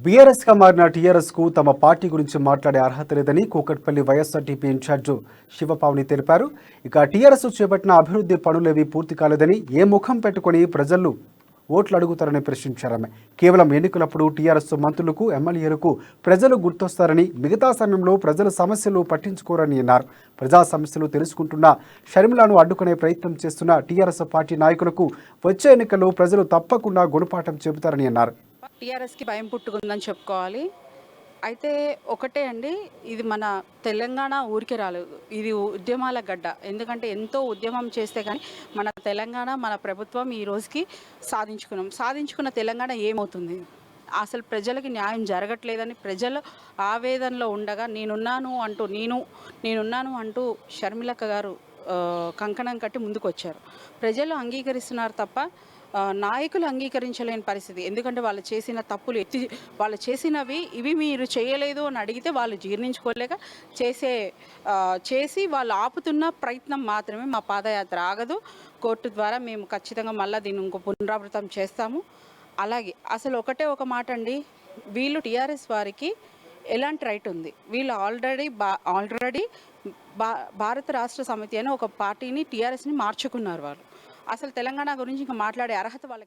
BRS గా మారిన TRS కు తమ పార్టీ గురించి మాట్లాడే అర్హత లేదని కూకట్పల్లి వైఎస్ఆర్టీపీ ఇన్ఛార్జ్ శివపావని తెలిపారు. ఇక టీఆర్ఎస్ చేపట్టిన అభివృద్ధి పనులేవి పూర్తి కాలేదని ఏ ముఖం పెట్టుకుని ప్రజలు ఓట్లు అడుగుతారని ప్రశ్నించారు. కేవలం ఎన్నికలప్పుడు టీఆర్ఎస్ మంత్రులకు ఎమ్మెల్యేలకు ప్రజలు గుర్తొస్తారని, మిగతా సమయంలో ప్రజల సమస్యలు పట్టించుకోరని అన్నారు. ప్రజా సమస్యలు తెలుసుకుంటున్న షర్మిలను అడ్డుకునే ప్రయత్నం చేస్తున్న టీఆర్ఎస్ పార్టీ నాయకులకు వచ్చే ఎన్నికల్లో ప్రజలు తప్పకుండా గుణపాఠం చెబుతారని అన్నారు. టీఆర్ఎస్కి భయం పుట్టుకుందని చెప్పుకోవాలి. అయితే ఒకటే అండి, ఇది మన తెలంగాణ ఊరికే రాలేదు, ఇది ఉద్యమాల గడ్డ. ఎందుకంటే ఎంతో ఉద్యమం చేస్తే కానీ మన తెలంగాణ, మన ప్రభుత్వం ఈ రోజుకి సాధించుకున్న తెలంగాణ ఏమవుతుంది? అసలు ప్రజలకి న్యాయం జరగట్లేదని ప్రజలు ఆవేదనలో ఉండగా నేనున్నాను అంటూ షర్మిలక్క గారు కంకణం కట్టి ముందుకు వచ్చారు. ప్రజలు అంగీకరిస్తున్నారు తప్ప నాయకులు అంగీకరించలేని పరిస్థితి. ఎందుకంటే వాళ్ళు చేసిన తప్పులు వాళ్ళు చేసినవి ఇవి మీరు చేయలేదు అని అడిగితే వాళ్ళు జీర్ణించుకోలేక చేసి వాళ్ళు ఆపుతున్న ప్రయత్నం మాత్రమే. మా పాదయాత్ర ఆగదు. కోర్టు ద్వారా మేము ఖచ్చితంగా మళ్ళీ దీన్ని ఇంకో పునరావృతం చేస్తాము. అలాగే అసలు ఒక మాట అండి, వీళ్ళు టీఆర్ఎస్ వారికి ఎలాంటి రైట్ ఉంది? వీళ్ళు ఆల్రెడీ భారత రాష్ట్ర సమితి అని ఒక పార్టీని, టీఆర్ఎస్ని మార్చుకున్నారు. వాళ్ళు అసలు తెలంగాణ గురించి ఇంకా మాట్లాడే అర్హత వాళ్ళకి